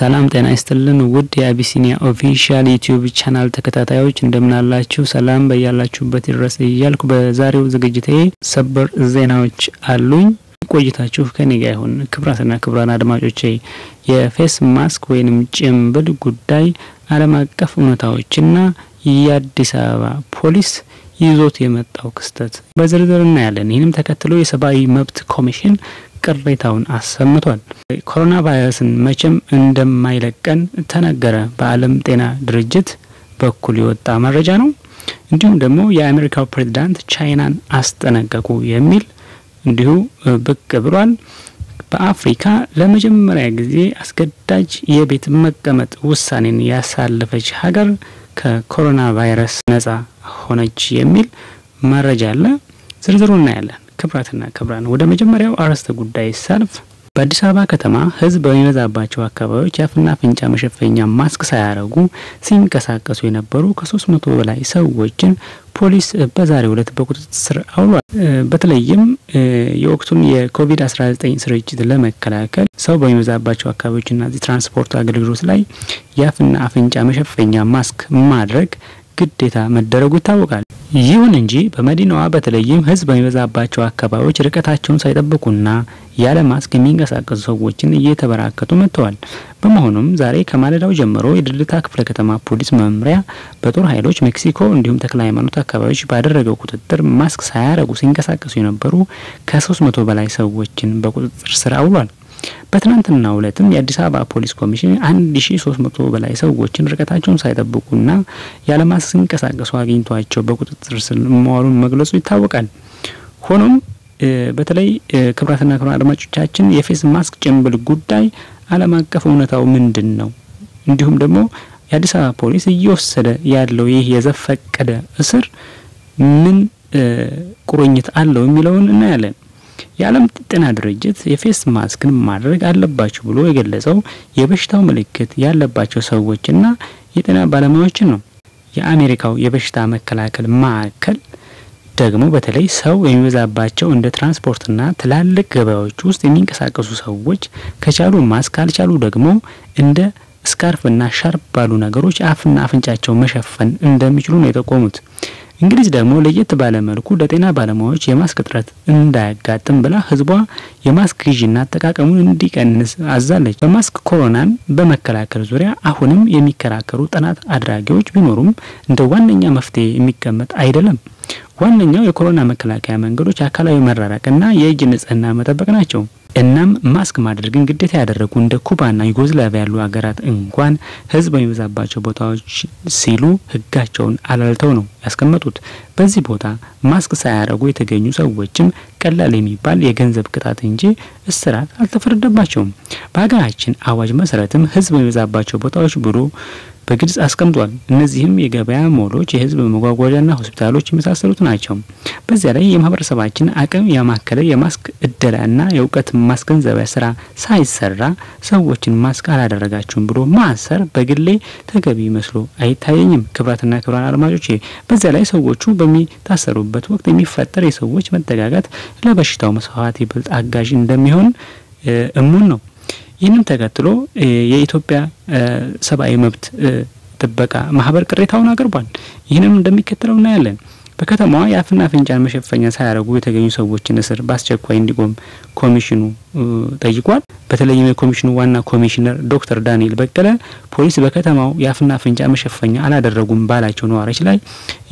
ሰላም ጤና ይስጥልን ውድ የአቢሲኒያ ኦፊሻል ዩቲዩብ ቻናል ተከታታዮች እንደምን አላችሁ ሰላም በያላችሁበት ይድረስ እያልኩ በዛሬው ዝግጅቴ ሰበር ዜናዎች አሉኝ ቆይታችሁ ከኔ ጋር ይሁን ክብራትና ክብራን አድማጮቼ የፌስ ማስክ ወይንም ጭምብል ጉዳይ ዓለም አቀፍ እውነታዎችና የአዲስ አበባ ፖሊስ ይዞት የመጣው ክስተት በዝርዝር እናያለን ይህንም ተከትሎ የሰብአዊ መብት ኮሚሽን ቅሬታውን አሰምቷል ኮሮና ቫይረስን መቼም እንደማይለቀን ተነገረ በዓለም ጤና ድርጅት በኩል የወጣ መረጃ ነው እንዲሁም ደግሞ የአሜሪካው ፕሬዝዳንት ቻይናን አስጠነቀቁ የሚል እንዲሁ ብቅ ብሏል በአፍሪካ ለመጀመሪያ ጊዜ አስገዳጅ የቤት መቀመጥ ውሳኔን ያሳለፈች ሀገር ከኮሮና ቫይረስ ነፃ ሆነች የሚል መረጃ አለ ዝርዝሩን እናያለን ክብራትና ክብራን ወደ መጀመሪያው አርዕስተ ጉዳይ ሳልፍ በአዲስ አበባ ከተማ ህዝብ በሚበዛባቸው አካባቢዎች ያፍና አፍንጫ መሸፈኛ ማስክ ሳያረጉ ሲንቀሳቀሱ የነበሩ ከ300 በላይ ሰዎችን ፖሊስ በዛሬው ዕለት በቁጥጥር ስር አውሏል በተለይም የወቅቱን የኮቪድ-19 ስርጭት ለመከላከል ሰው በሚበዛባቸው አካባቢዎችና ትራንስፖርት አገልግሎት ላይ ያፍና አፍንጫ መሸፈኛ ማስክ ማድረግ ግዴታ መደረጉ ይታወቃል ይሁን እንጂ በመዲናዋ በተለይም ህዝብ በሚበዛባቸው አካባቢዎች ርቀታቸውን ሳይጠብቁና ያለ ማስክ የሚንቀሳቀሱ ሰዎችን እየተበራከቱ መጥተዋል በመሆኑም ዛሬ ከማለዳው ጀምሮ የድልታ ክፍለ ከተማ ፖሊስ መምሪያ በጦር ኃይሎች ሜክሲኮ እንዲሁም ተክለ ሃይማኖት አካባቢዎች ባደረገው ቁጥጥር ማስክ ሳያረጉ ሲንቀሳቀሱ የነበሩ ከ300 በላይ ሰዎችን በቁጥጥር ስር አውሏል በትናንትናው ዕለትም የአዲስ አበባ ፖሊስ ኮሚሽን 1300 በላይ ሰዎችን ርቀታቸውን ሳይጠብቁና ያለ ማስክ ሲንቀሳቀሱ አግኝቷቸው በቁጥጥር ስር መዋሉን መግለጹ ይታወቃል ሆኖም በተለይ ክብራትና ክብራን አድማጮቻችን የፌስ ማስክ ጭምብል ጉዳይ ዓለም አቀፍ እውነታው ምንድነው እንዲሁም ደግሞ የአዲስ አበባ ፖሊስ እየወሰደ ያለው ይህ የዘፈቀደ እስር ምን ቁርኝት አለው የሚለውን እናያለን የዓለም ጤና ድርጅት የፌስ ማስክን ማድረግ አለባቸው ብሎ የገለጸው የበሽታው ምልክት ያለባቸው ሰዎችና የጤና ባለሙያዎችን ነው የአሜሪካው የበሽታ መከላከል ማዕከል ደግሞ በተለይ ሰው የሚበዛባቸው እንደ ትራንስፖርትና ትላልቅ ገበያዎች ውስጥ የሚንቀሳቀሱ ሰዎች ከቻሉ ማስክ ካልቻሉ ደግሞ እንደ ስካርፍና ሻርፕ ባሉ ነገሮች አፍና አፍንጫቸው መሸፈን እንደሚችሉ ነው የጠቆሙት እንግሊዝ ደግሞ ለየት ባለ መልኩ ለጤና ባለሙያዎች የማስክ እጥረት እንዳያጋጥም ብላ ህዝቧ የማስክ ግዢና አጠቃቀሙን እንዲቀንስ አዛለች በማስክ ኮሮናን በመከላከል ዙሪያ አሁንም የሚከራከሩ ጥናት አድራጊዎች ቢኖሩም እንደ ዋነኛ መፍትሄ የሚቀመጥ አይደለም ዋነኛው የኮሮና መከላከያ መንገዶች አካላዊ መራራቅና የእጅ ንጽህና መጠበቅ ናቸው እናም ማስክ ማድረግን ግዴታ ያደረጉ እንደ ኩባና ዩጎዝላቪያ ያሉ ሀገራት እንኳን ህዝብ በሚበዛባቸው ቦታዎች ሲሉ ህጋቸውን አላልተው ነው ያስቀመጡት በዚህ ቦታ ማስክ ሳያረጉ የተገኙ ሰዎችም ቀላል የሚባል የገንዘብ ቅጣት እንጂ እስራት አልተፈረደባቸውም በአገራችን አዋጅ መሰረትም ህዝብ በሚበዛባቸው ቦታዎች ብሎ በግልጽ አስቀምጧል እነዚህም የገበያ ሞሎች የህዝብ መጓጓዣና ሆስፒታሎች የመሳሰሉት ናቸው በዚያ ላይ የማህበረሰባችን አቅም ያማከለ የማስክ እደላና የእውቀት ማስገንዘቢያ ስራ ሳይሰራ ሰዎችን ማስክ አላደረጋችሁም ብሎ ማሰር በግሌ ተገቢ መስሎ አይታየኝም ክብራትና ክብራን አድማጮቼ በዚያ ላይ ሰዎቹ በሚታሰሩበት ወቅት የሚፈጠር የሰዎች መጠጋጋት ለበሽታው መስፋፋት ይበልጥ አጋዥ እንደሚሆን እሙን ነው ይህንን ተከትሎ የኢትዮጵያ ሰብአዊ መብት ጥበቃ ማህበር ቅሬታውን አቀርቧል ይህንን እንደሚከተለው እናያለን በከተማዋ ያፍና አፍንጫን መሸፈኛ ሳያረጉ የተገኙ ሰዎችን እስር በአስቸኳይ እንዲቆም ኮሚሽኑ ጠይቋል በተለይም የኮሚሽኑ ዋና ኮሚሽነር ዶክተር ዳንኤል በቀለ ፖሊስ በከተማው ያፍና አፍንጫ መሸፈኛ አላደረጉም ባላቸው ነዋሪዎች ላይ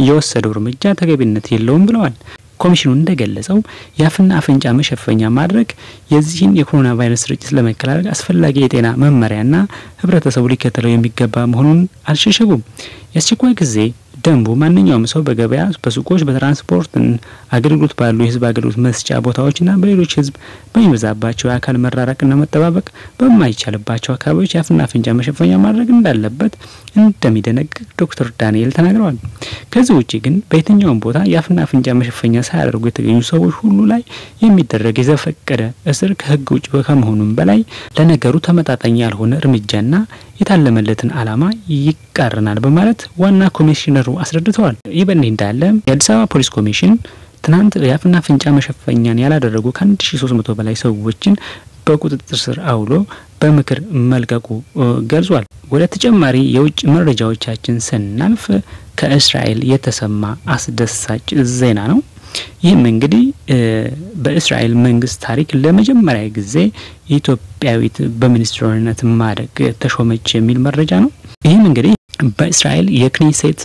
የወሰደው እርምጃ ተገቢነት የለውም ብለዋል ኮሚሽኑ እንደገለጸው ያፍና አፍንጫ መሸፈኛ ማድረግ የዚህን የኮሮና ቫይረስ ስርጭት ለመከላከል አስፈላጊ የጤና መመሪያና ህብረተሰቡ ሊከተለው የሚገባ መሆኑን አልሸሸጉም የአስቸኳይ ጊዜ ደንቡ ማንኛውም ሰው በገበያ በሱቆች በትራንስፖርት አገልግሎት ባሉ የህዝብ አገልግሎት መስጫ ቦታዎችና በሌሎች ህዝብ በሚበዛባቸው የአካል መራራቅና መጠባበቅ በማይቻልባቸው አካባቢዎች ያፍና አፍንጫ መሸፈኛ ማድረግ እንዳለበት እንደሚደነግግ ዶክተር ዳንኤል ተናግረዋል ከዚህ ውጪ ግን በየትኛውም ቦታ ያፍና አፍንጫ መሸፈኛ ሳያደርጉ የተገኙ ሰዎች ሁሉ ላይ የሚደረግ የዘፈቀደ እስር ከህግ ውጭ ከመሆኑም በላይ ለነገሩ ተመጣጣኝ ያልሆነ እርምጃና የታለመለትን ዓላማ ይቃረናል በማለት ዋና ኮሚሽነሩ አስረድተዋል ይህ በእንዲህ እንዳለ የአዲስ አበባ ፖሊስ ኮሚሽን ትናንት ያፍና አፍንጫ መሸፈኛን ያላደረጉ ከ1300 በላይ ሰዎችን በቁጥጥር ስር አውሎ በምክር መልቀቁ ገልጿል። ወደ ተጨማሪ የውጭ መረጃዎቻችን ስናልፍ ከእስራኤል የተሰማ አስደሳች ዜና ነው። ይህም እንግዲህ በእስራኤል መንግስት ታሪክ ለመጀመሪያ ጊዜ ኢትዮጵያዊት በሚኒስትርነት ማዕረግ ተሾመች የሚል መረጃ ነው። ይህም እንግዲህ በእስራኤል የክኔሴት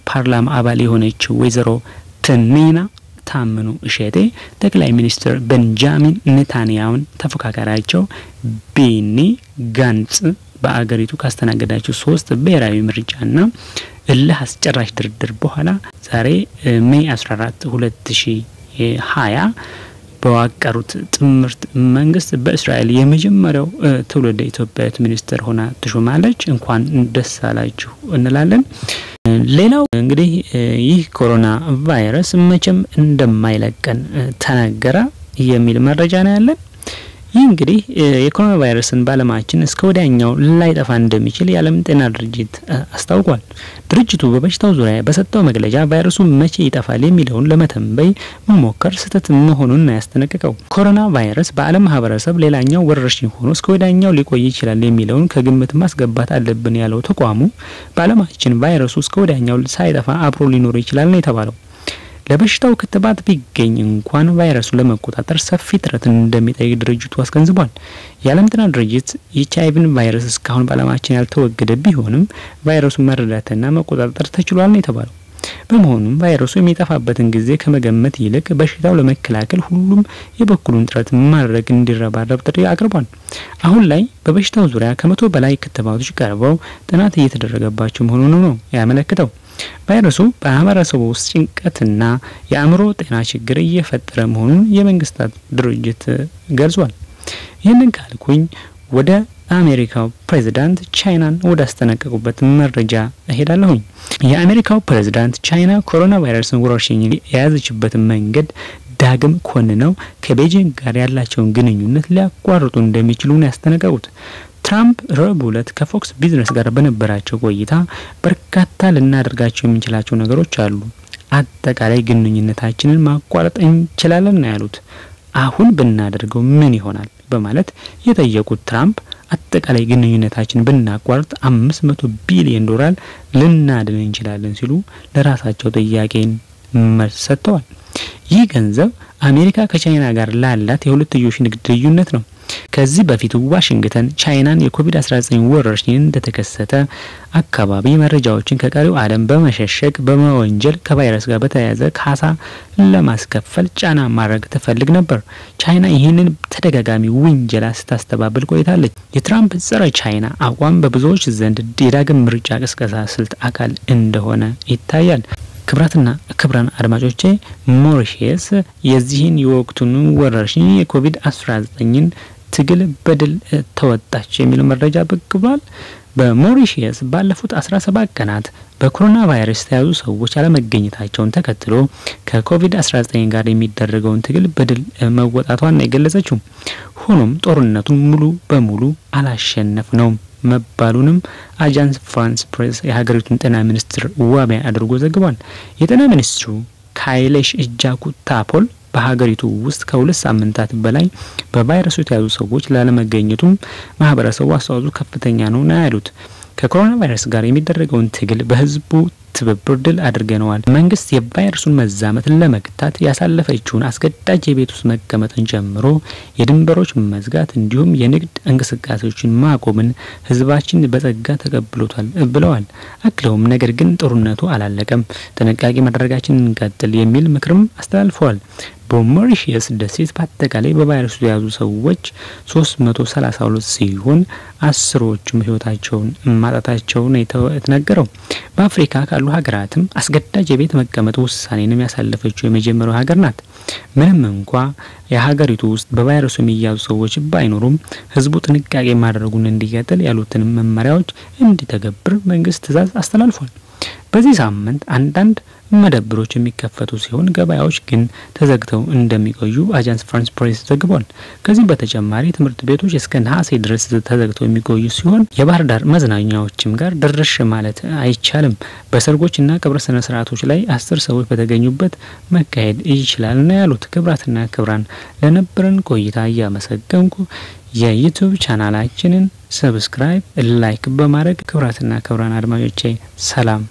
ፓርላማ አባል የሆነችው ወይዘሮ ፕኒና ታምኑ እሸቴ ጠቅላይ ሚኒስትር ቤንጃሚን ኔታንያሁን ተፎካካሪያቸው ቤኒ ጋንጽ በአገሪቱ ካስተናገዳቸው 3 ብሔራዊ ምርጫና እልህ አስጨራሽ ድርድር በኋላ ዛሬ ሜይ 14 2020 በዋቀሩት ጥምርት መንግስት በእስራኤል የመጀመሪያው ትውልደ ኢትዮጵያዊት ሚኒስትር ሆና ተሾማለች። እንኳን ደስ አላችሁ እንላለን። ሌላው እንግዲህ ይህ ኮሮና ቫይረስ መቼም እንደማይለቀን ተነገረ የሚል መረጃ ነው ያለን። ይህ እንግዲህ የኮሮና ቫይረስን ባለማችን እስከ ወዲያኛው ላይጠፋ እንደሚችል የዓለም ጤና ድርጅት አስታውቋል። ድርጅቱ በበሽታው ዙሪያ በሰጠው መግለጫ ቫይረሱ መቼ ይጠፋል የሚለውን ለመተንበይ መሞከር ስህተት መሆኑን ያስጠነቀቀው። ኮሮና ቫይረስ በዓለም ማህበረሰብ ሌላኛው ወረርሽኝ ሆኖ እስከ ወዲያኛው ሊቆይ ይችላል የሚለውን ከግምት ማስገባት አለብን ያለው ተቋሙ ባለማችን ቫይረሱ እስከ ወዲያኛው ሳይጠፋ አብሮ ሊኖር ይችላል ነው የተባለው። ለበሽታው ክትባት ቢገኝ እንኳን ቫይረሱን ለመቆጣጠር ሰፊ ጥረት እንደሚጠይቅ ድርጅቱ አስገንዝቧል። የዓለም ጤና ድርጅት HIV ቫይረስ እስካሁን ባለማችን ያልተወገደ ቢሆንም ቫይረሱን መረዳትና መቆጣጠር ተችሏል ነው የተባለው። በመሆኑም ቫይረሱ የሚጠፋበትን ጊዜ ከመገመት ይልቅ በሽታው ለመከላከል ሁሉም የበኩሉን ጥረት ማድረግ እንዲረባረብ ጥሪ አቅርቧል። አሁን ላይ በበሽታው ዙሪያ ከ100 በላይ ክትባቶች ቀርበው ጥናት እየተደረገባቸው መሆኑን ነው ያመለከተው። ቫይረሱ በማህበረሰቡ ውስጥ ጭንቀትና የአእምሮ ጤና ችግር እየፈጠረ መሆኑን የመንግስታት ድርጅት ገልጿል። ይህንን ካልኩኝ ወደ አሜሪካው ፕሬዝዳንት ቻይናን ወደ አስተነቀቁበት መረጃ እሄዳለሁኝ። የአሜሪካው ፕሬዝዳንት ቻይና ኮሮና ቫይረስን ወረርሽኝ የያዘችበት መንገድ ዳግም ኮንነው ከቤጂንግ ጋር ያላቸውን ግንኙነት ሊያቋርጡ እንደሚችሉ ነው ያስጠነቀቁት። ትራምፕ ረቡዕ ዕለት ከፎክስ ቢዝነስ ጋር በነበራቸው ቆይታ በርካታ ልናደርጋቸው የምንችላቸው ነገሮች አሉ፣ አጠቃላይ ግንኙነታችንን ማቋረጥ እንችላለን ነው ያሉት። አሁን ብናደርገው ምን ይሆናል በማለት የጠየቁት ትራምፕ አጠቃላይ ግንኙነታችን ብናቋርጥ $500 ቢሊዮን ልናድን እንችላለን ሲሉ ለራሳቸው ጥያቄን መልስ ሰጥተዋል። ይህ ገንዘብ አሜሪካ ከቻይና ጋር ላላት የሁለትዮሽ ንግድ ልዩነት ነው። ከዚህ በፊት ዋሽንግተን ቻይናን የኮቪድ-19 ወረርሽኝ እንደተከሰተ አካባቢ መረጃዎችን ከቀሪው ዓለም በመሸሸግ በመወንጀል ከቫይረስ ጋር በተያያዘ ካሳ ለማስከፈል ጫና ማድረግ ተፈልግ ነበር። ቻይና ይህንን ተደጋጋሚ ውንጀላ ስታስተባብል ቆይታለች። የትራምፕ ጸረ ቻይና አቋም በብዙዎች ዘንድ የዳግም ምርጫ ቅስቀሳ ስልት አካል እንደሆነ ይታያል። ክብራትና ክብራን አድማጮቼ ሞሪሼስ የዚህን የወቅቱን ወረርሽኝ የኮቪድ-19ን ትግል በድል ተወጣች የሚል መረጃ ብቅ ብሏል። በሞሪሼስ ባለፉት 17 ቀናት በኮሮና ቫይረስ ተያዙ ሰዎች አለመገኘታቸውን ተከትሎ ከኮቪድ-19 ጋር የሚደረገውን ትግል በድል መወጣቷን ነው የገለጸችው። ሆኖም ጦርነቱን ሙሉ በሙሉ አላሸነፍ ነው መባሉንም አጃንስ ፍራንስ ፕሬስ የሀገሪቱን ጤና ሚኒስትር ዋቢ አድርጎ ዘግቧል። የጤና ሚኒስትሩ ካይሌሽ እጃኩታፖል በሀገሪቱ ውስጥ ከ2 ሳምንታት በላይ በቫይረሱ የተያዙ ሰዎች ላለመገኘቱም ማህበረሰቡ አስተዋጽኦ ከፍተኛ ነው ያሉት። ከኮሮና ቫይረስ ጋር የሚደረገውን ትግል በህዝቡ ትብብር ድል አድርገናል። መንግስት የቫይረሱን መዛመት ለመግታት ያሳለፈችውን አስገዳጅ የቤት ውስጥ መቀመጥን ጨምሮ የድንበሮች መዝጋት እንዲሁም የንግድ እንቅስቃሴዎችን ማቆምን ህዝባችን በጸጋ ተቀብሎታል ብለዋል። አክለውም ነገር ግን ጦርነቱ አላለቀም፣ ጥንቃቄ ማድረጋችንን እንቀጥል የሚል ምክርም አስተላልፈዋል። በሞሪሼስ ደሴት በአጠቃላይ በቫይረሱ የተያዙ ሰዎች 332 ሲሆን 10ዎቹም ህይወታቸውን ማጣታቸውን የተነገረው። በአፍሪካ ካሉ ሀገራትም አስገዳጅ የቤት መቀመጥ ውሳኔንም ያሳለፈችው የመጀመሪያው ሀገር ናት። ምንም እንኳን የሀገሪቱ ውስጥ በቫይረሱ የሚያዙ ሰዎች ባይኖሩም ህዝቡ ጥንቃቄ ማድረጉን እንዲቀጥል ያሉትን መመሪያዎች እንዲተገብር መንግስት ትዕዛዝ አስተላልፏል። በዚህ ሳምንት አንዳንድ መደብሮች የሚከፈቱ ሲሆን ገበያዎች ግን ተዘግተው እንደሚቆዩ አጃንስ ፍራንስ ፕሬስ ዘግቧል። ከዚህ በተጨማሪ ትምህርት ቤቶች እስከ ነሐሴ ድረስ ተዘግተው የሚቆዩ ሲሆን የባህር ዳር መዝናኛዎችም ጋር ድርሽ ማለት አይቻልም። በሰርጎችና ቀብር ስነ ስርዓቶች ላይ 10 ሰዎች በተገኙበት መካሄድ ይችላል ነው ያሉት። ክብራትና ክብራን ለነበረን ቆይታ እያመሰገንኩ የዩቲዩብ ቻናላችንን ሰብስክራይብ ላይክ በማድረግ ክብራትና ክብራን አድማጮቼ ሰላም